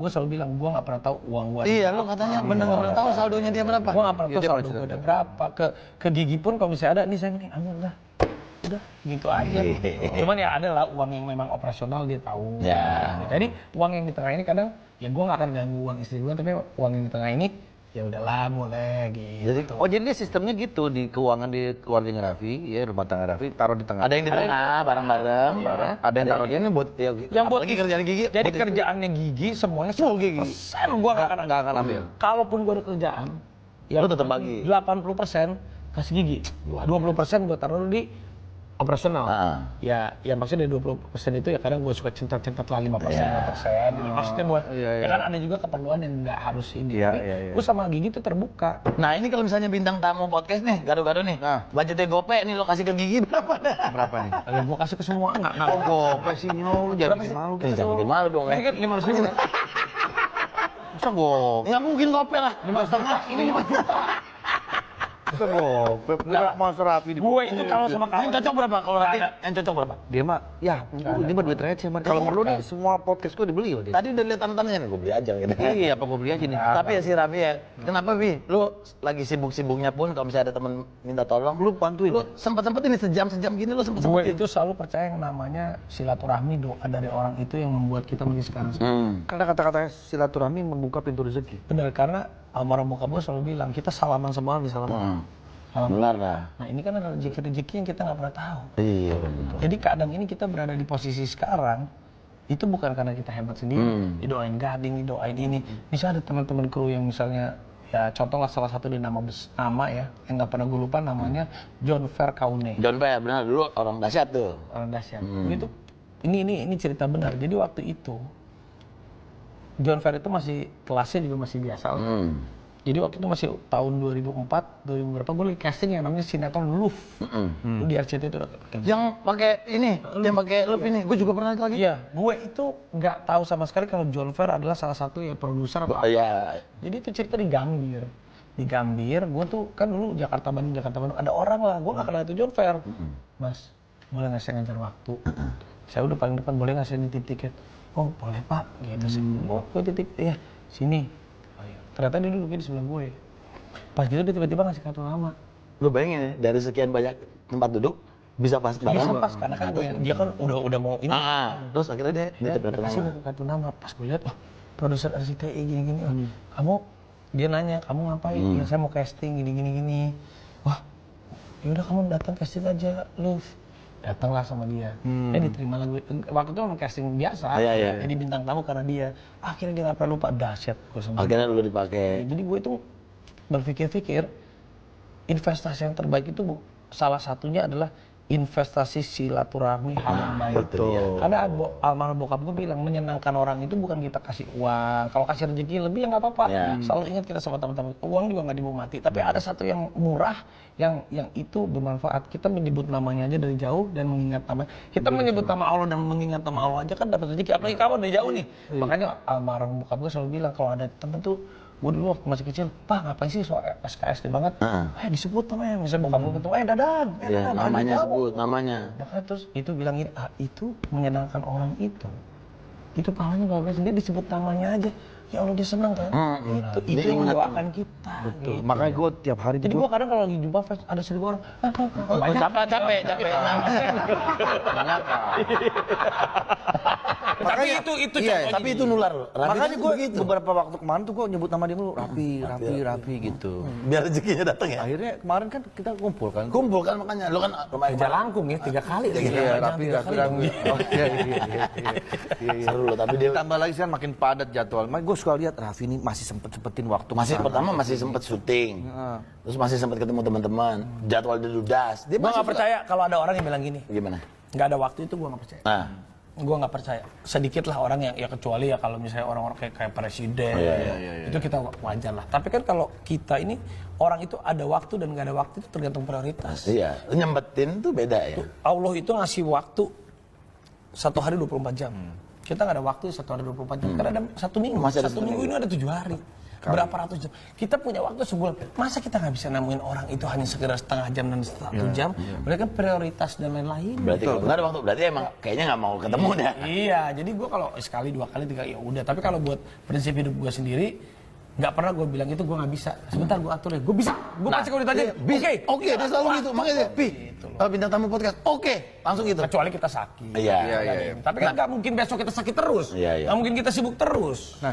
gue selalu bilang gue nggak pernah tahu uang gue. Iya, lo katanya bener nggak pernah tahu saldonya dia berapa. Gue nggak pernah tahu saldo gue ada berapa. Ke Gigi pun kalau misalnya ada nih sayang nih, udah gitu aja. Cuman ya ada lah uang yang memang operasional dia tahu. Ya. Jadi uang yang di tengah ini kadang ya gue nggak akan ganggu uang istri gue, tapi uang yang di tengah ini ya udahlah boleh gitu. Jadi dia sistemnya gitu di keuangan di keluarga Raffi, ya rumah tangga Raffi taruh di tengah. Ada yang di tengah bareng-bareng. Ada yang taruh ini buat yang buat lagi kerjaan Gigi. Jadi kerjaannya Gigi semuanya full Gigi. Gue nggak akan ambil. Kalaupun gue ada kerjaan, ya lu tetap bagi. 80% kasih Gigi, 20% gue taruh di operasional. Ya maksudnya dari 20% itu ya kadang gue suka centat-centat lah 5%. Maksudnya buat ya kan ada juga keperluan yang nggak harus ini. Gue sama Gigi tuh terbuka. Nah ini kalau misalnya bintang tamu podcast nih, gado-gado nih, budgetnya gope nih lo kasih ke Gigi berapa dah? Berapa nih? Gue kasih ke semua nggak. Gope sih lo jangan bikin malu. Jangan bikin malu dong ya. Ini kan 500.000 kan? Masa gope? Nggak mungkin gope lah, 5,5. Ini 5 juta. Masa gope? Mas Raffi di gue itu kalau sama kamu yang cocok berapa? Kalau yang cocok berapa? Dia mah, ya ini mah duit receh mah. Kalau perlu nih semua podcast gue dibeli loh dia. Tadi udah lihat tanda-tandanya nih, gue beli aja gitu. Iya, apa gue beli aja nih. Tapi ya si Raffi ya, kenapa Bi? Lu lagi sibuk-sibuknya pun kalau misalnya ada temen minta tolong, lu bantuin. Lu sempet-sempet ini sejam-sejam gini lu sempet-sempet. Gue itu selalu percaya yang namanya silaturahmi, doa dari orang itu yang membuat kita begini sekarang. Karena kata-kata silaturahmi membuka pintu rezeki. Benar, karena almarhum bokap gue selalu bilang kita salaman semua di salaman. Benar lah. Nah ini kan ada rezeki-rezeki yang kita nggak pernah tahu. Iya betul. Jadi kadang ini kita berada di posisi sekarang itu bukan karena kita hebat sendiri, didoain Gading, didoain ini. Misalnya ada teman-teman kru yang misalnya ya contohlah salah satu di nama ya yang nggak pernah gue lupa namanya John Verkaune. John Ver benar dulu orang dahsyat tuh. Orang dahsyat. Itu ini cerita benar. Jadi waktu itu John Ver itu masih kelasnya juga masih biasa. Jadi waktu itu masih tahun 2004, 2000 berapa gue lagi casting yang namanya sinetron Luf. Lu di RCTI itu yang pakai ini, yang pakai Luf ini, gue juga pernah lagi. Iya, gue itu nggak tahu sama sekali kalau John Ver adalah salah satu ya produser atau apa. Iya. Jadi itu cerita di Gambir. Di Gambir, gue tuh kan dulu Jakarta Bandung, ada orang lah, gue nggak kenal itu John Ver. Mas, boleh nggak saya ngajar waktu? Saya udah paling depan, boleh nggak saya nitip tiket? Oh boleh pak, gitu sih. Oh gue titip, ya sini. Ternyata dia duduknya di sebelah gue. Pas gitu dia tiba-tiba ngasih kartu nama. Lu bayangin ya, dari sekian banyak tempat duduk bisa pas Bisa pas karena kan gue dia kan udah mau ini. Terus akhirnya dia kasih kartu nama. Pas gue lihat, produser RCTI gini-gini. Kamu dia nanya, kamu ngapain? Ya saya mau casting gini. Wah, yaudah kamu datang casting aja, lu. Datanglah sama dia. Diterima lagu. Waktu itu memang casting biasa. Jadi bintang tamu karena dia. Akhirnya dia nggak pernah lupa, dahsyat gue sama. Akhirnya lu dipakai. Jadi gue itu berpikir investasi yang terbaik itu salah satunya adalah investasi silaturahmi hal yang baik. Betul. Karena almarhum bokap gue bilang menyenangkan orang itu bukan kita kasih uang. Kalau kasih rezeki lebih ya nggak apa-apa. Selalu ingat kita sama teman-teman. Uang juga nggak dibawa mati. Tapi ada satu yang murah, yang itu bermanfaat. Kita menyebut namanya aja dari jauh dan mengingat nama. Kita menyebut nama Allah dan mengingat nama Allah aja kan dapat rezeki. Apalagi kamu dari jauh nih. Makanya almarhum bokap gue selalu bilang kalau ada temen tuh, gue dulu waktu masih kecil, Pak ngapain sih soal SKSD banget? Disebut namanya, misalnya bokap gue ketemu, Dadang. Namanya sebut, namanya. Makanya terus itu bilang gini, itu menyenangkan orang itu pahalanya gak apa sendiri disebut namanya aja. Ya Allah dia senang kan? Itu yang mendoakan kita. Betul. Gitu. Makanya gue tiap hari Jadi gue kadang kalau lagi jumpa fans ada 1.000 orang. Capek. Tapi itu iya, Tapi itu nular loh. Makanya gue beberapa waktu kemarin tuh gue nyebut nama dia dulu Raffi gitu. Biar rezekinya datang ya. Akhirnya kemarin kan kita kumpul kan Makanya lu kan rumah Langkung ya 3 kali lagi. Iya, Raffi. Oh iya. Seru loh, tapi dia tambah lagi kan makin padat jadwal. Gue suka lihat Raffi ini masih sempetin waktu. Pertama masih sempet syuting. Terus masih sempet ketemu teman-teman. Jadwal dia ludas. Gue nggak percaya kalau ada orang yang bilang gini. Gimana? Nggak ada waktu itu gue nggak percaya. Gue nggak percaya. Sedikit lah orang yang ya kecuali ya kalau misalnya orang-orang kayak presiden. Itu kita wajar lah. Tapi kan kalau kita ini orang itu ada waktu dan nggak ada waktu itu tergantung prioritas. Iya. Nyempetin tuh beda ya. Allah itu ngasih waktu 1 hari 24 jam. Kita nggak ada waktu 1 hari 24 jam. Karena ada 1 minggu. Masih ada 1 minggu ini ada 7 hari. berapa ratus jam. Kita punya waktu sebulan. Masa kita nggak bisa nemuin orang itu hanya sekedar setengah jam dan 1 jam? Mereka prioritas dan lain-lain. Berarti kalau nggak ada waktu, berarti emang kayaknya nggak mau ketemu dah. Iya, jadi gue kalau sekali, 2 kali, 3 ya udah. Tapi kalau buat prinsip hidup gue sendiri, nggak pernah gue bilang itu gue nggak bisa. Sebentar gue atur ya, gue bisa. Gue pasti kalau ditanya, oke, dia selalu gitu. Makanya dia, Pi, bintang tamu podcast, oke, langsung gitu. kecuali kita sakit. Iya. Tapi kan nggak mungkin besok kita sakit terus. Iya. Nggak mungkin kita sibuk terus. Nah,